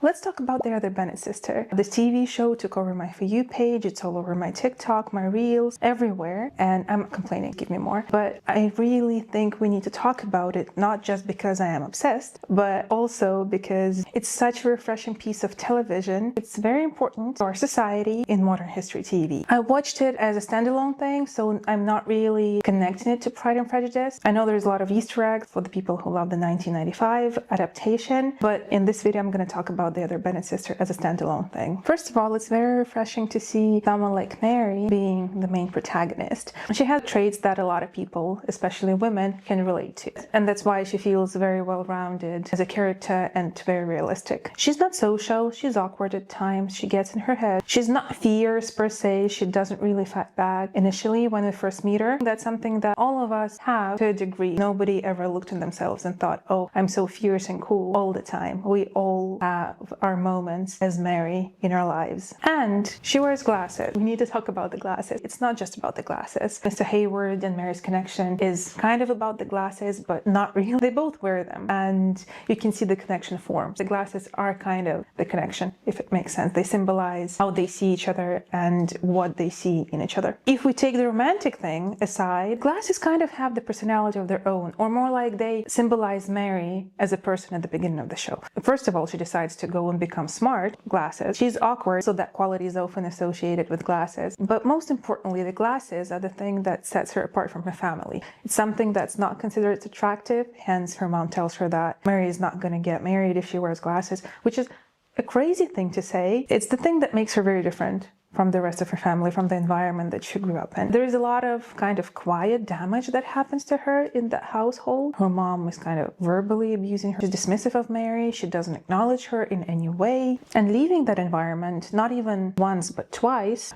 Let's talk about The Other Bennett Sister. This TV show took over my For You page, it's all over my TikTok, my Reels, everywhere, and I'm not complaining, give me more. But I really think we need to talk about it, not just because I am obsessed, but also because it's such a refreshing piece of television. It's very important to our society in modern history TV. I watched it as a standalone thing, so I'm not really connecting it to Pride and Prejudice. I know there's a lot of Easter eggs for the people who love the 1995 adaptation, but in this video I'm going to talk about The Other Bennett Sister as a standalone thing. First of all, it's very refreshing to see someone like Mary being the main protagonist. She has traits that a lot of people, especially women, can relate to, and that's why she feels very well-rounded as a character and very realistic. She's not social, she's awkward at times, she gets in her head. She's not fierce per se, she doesn't really fight back. Initially, when we first meet her, that's something that all of us have to a degree. Nobody ever looked at themselves and thought, oh, I'm so fierce and cool all the time. We all have our moments as Mary in our lives. And she wears glasses. We need to talk about the glasses. It's not just about the glasses. Mr. Hayward and Mary's connection is kind of about the glasses, but not really. They both wear them, and you can see the connection forms. The glasses are kind of the connection, if it makes sense. They symbolize how they see each other and what they see in each other. If we take the romantic thing aside, glasses kind of have the personality of their own, or more like they symbolize Mary as a person at the beginning of the show. First of all, she decides to go and become smart, glasses. She's awkward, so that quality is often associated with glasses. But most importantly, the glasses are the thing that sets her apart from her family. It's something that's not considered attractive, hence her mom tells her that Mary is not going to get married if she wears glasses, which is a crazy thing to say. It's the thing that makes her very different from the rest of her family, from the environment that she grew up in. There's a lot of kind of quiet damage that happens to her in that household. Her mom is kind of verbally abusing her. She's dismissive of Mary. She doesn't acknowledge her in any way. And leaving that environment, not even once but twice,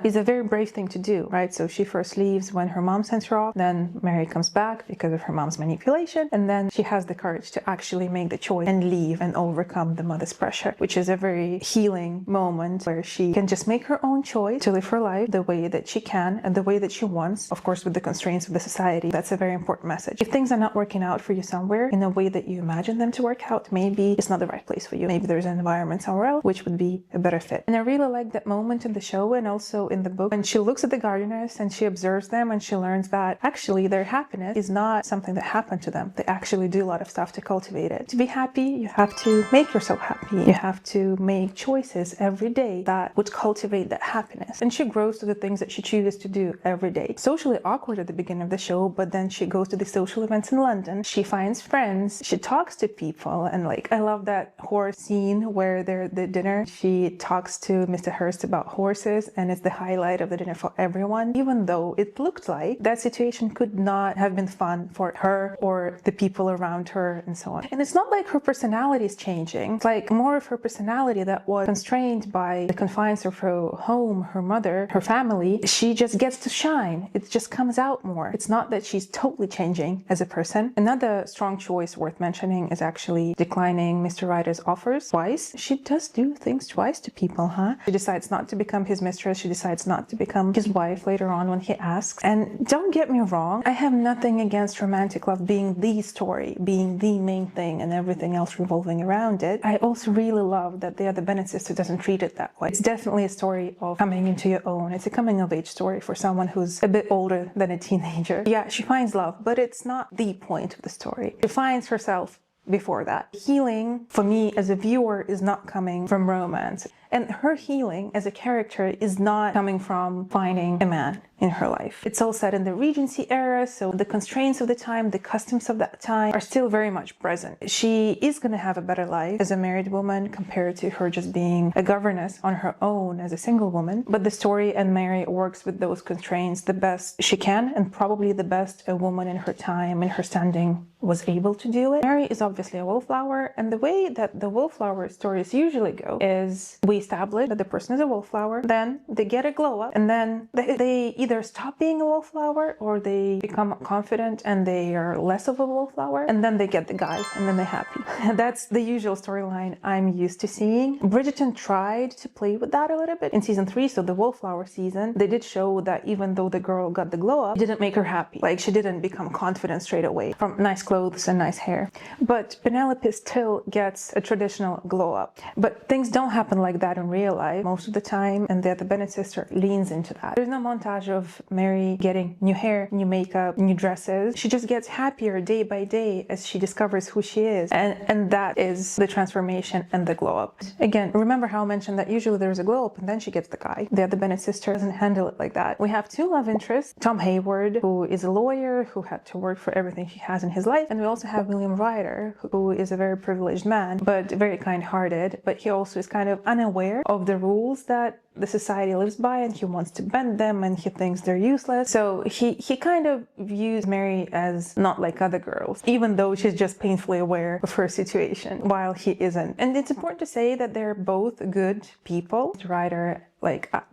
is a very brave thing to do, right? So she first leaves when her mom sends her off, then Mary comes back because of her mom's manipulation, and then she has the courage to actually make the choice and leave and overcome the mother's pressure, which is a very healing moment where she can just make her own choice to live her life the way that she can and the way that she wants, of course with the constraints of the society. That's a very important message. If things are not working out for you somewhere in a way that you imagine them to work out, maybe it's not the right place for you. Maybe there's an environment somewhere else which would be a better fit. And I really like that moment in the show and also in the book when she looks at the gardeners and she observes them and she learns that actually their happiness is not something that happened to them. They actually do a lot of stuff to cultivate it. To be happy, you have to make yourself happy. You have to make choices every day that would cultivate that happiness. And she grows to the things that she chooses to do every day. Socially awkward at the beginning of the show, but then she goes to the social events in London. She finds friends. She talks to people. And like, I love that horse scene where they're at the dinner. She talks to Mr. Hurst about horses, and it's the highlight of the dinner for everyone, even though it looked like that situation could not have been fun for her or the people around her and so on. And it's not like her personality is changing. It's like more of her personality that was constrained by the confines of her home, her mother, her family. She just gets to shine. It just comes out more. It's not that she's totally changing as a person. Another strong choice worth mentioning is actually declining Mr. Ryder's offers twice. She does do things twice to people, huh? She decides not to become his mistress. She decides not to become his wife later on when he asks. And don't get me wrong, I have nothing against romantic love being the story, being the main thing and everything else revolving around it. I also really love that The Other Bennett Sister doesn't treat it that way. It's definitely a story of coming into your own. It's a coming of age story for someone who's a bit older than a teenager. Yeah, she finds love, but it's not the point of the story. She finds herself before that. Healing, for me as a viewer, is not coming from romance. And her healing as a character is not coming from finding a man in her life. It's all set in the Regency era, so the constraints of the time, the customs of that time are still very much present. She is going to have a better life as a married woman compared to her just being a governess on her own as a single woman. But the story and Mary works with those constraints the best she can, and probably the best a woman in her time, in her standing, was able to do it. Mary is obviously a wallflower, and the way that the wallflower stories usually go is we establish that the person is a wallflower, then they get a glow up, and then they either stop being a wallflower or they become confident and they are less of a wallflower, and then they get the guy and then they're happy. That's the usual storyline I'm used to seeing. Bridgerton tried to play with that a little bit in season 3, so the wallflower season. They did show that even though the girl got the glow up, it didn't make her happy. Like, she didn't become confident straight away from nice clothes and nice hair. But Penelope still gets a traditional glow up. But things don't happen like that in real life most of the time, and the Other Bennett Sister leans into that. There's no montage of Mary getting new hair, new makeup, new dresses. She just gets happier day by day as she discovers who she is, and that is the transformation and the glow up. Again, remember how I mentioned that usually there's a glow up and then she gets the guy. The Other Bennett Sister doesn't handle it like that. We have 2 love interests: Tom Hayward, who is a lawyer who had to work for everything he has in his life, and we also have William Ryder, who is a very privileged man but very kind-hearted, but he also is kind of unaware of the rules that the society lives by, and he wants to bend them, and he thinks they're useless. So he kind of views Mary as not like other girls, even though she's just painfully aware of her situation, while he isn't. And it's important to say that they're both good people. Ryder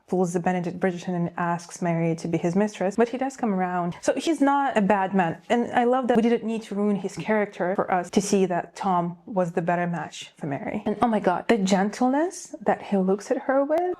pulls the Benedict Bridgerton and asks Mary to be his mistress, but he does come around. So he's not a bad man. And I love that we didn't need to ruin his character for us to see that Tom was the better match for Mary. And oh my god, the gentleness that he looks at her with.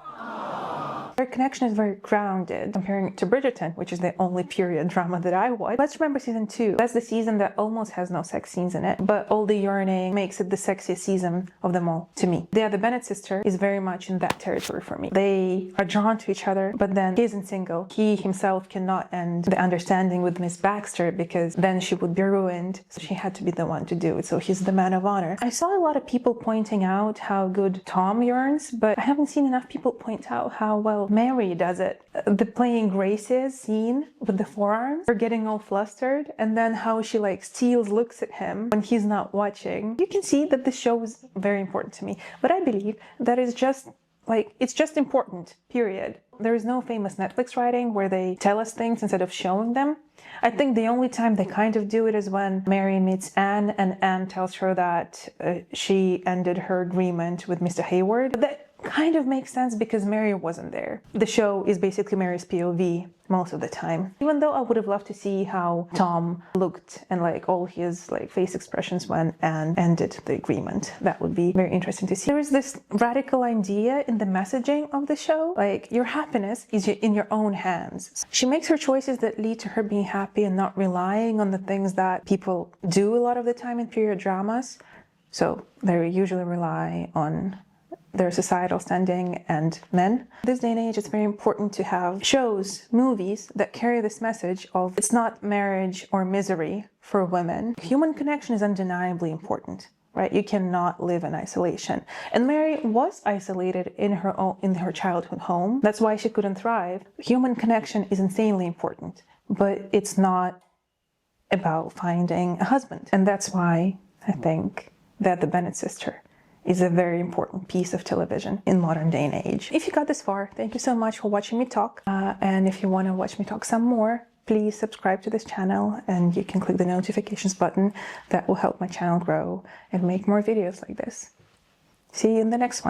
Their connection is very grounded, comparing it to Bridgerton, which is the only period drama that I watch. Let's remember season 2. That's the season that almost has no sex scenes in it, but all the yearning makes it the sexiest season of them all to me. The Other Bennett Sister is very much in that territory for me. They are drawn to each other, but then he isn't single. He himself cannot end the understanding with Miss Baxter because then she would be ruined. So she had to be the one to do it. So he's the man of honor. I saw a lot of people pointing out how good Tom yearns, but I haven't seen enough people point out how well Mary does it. The playing graces scene with the forearms, her getting all flustered, and then how she steals looks at him when he's not watching. You can see that the show is very important to me, but I believe that is just it's just important, period. There is no famous Netflix writing where they tell us things instead of showing them. I think the only time they kind of do it is when Mary meets Anne and Anne tells her that she ended her agreement with Mr. Hayward. That kind of makes sense because Mary wasn't there. The show is basically Mary's POV most of the time. Even though I would have loved to see how Tom looked and all his face expressions when Anne ended the agreement. That would be very interesting to see. There is this radical idea in the messaging of the show, your happiness is in your own hands. She makes her choices that lead to her being happy and not relying on the things that people do a lot of the time in period dramas. So they usually rely on their societal standing and men. This day and age, it's very important to have shows, movies that carry this message of it's not marriage or misery for women. Human connection is undeniably important, right? You cannot live in isolation. And Mary was isolated in her childhood home. That's why she couldn't thrive. Human connection is insanely important, but it's not about finding a husband. And that's why I think that The Bennett Sister is a very important piece of television in modern day and age. If you got this far, thank you so much for watching me talk. And if you want to watch me talk some more, please subscribe to this channel and you can click the notifications button. That will help my channel grow and make more videos like this. See you in the next one.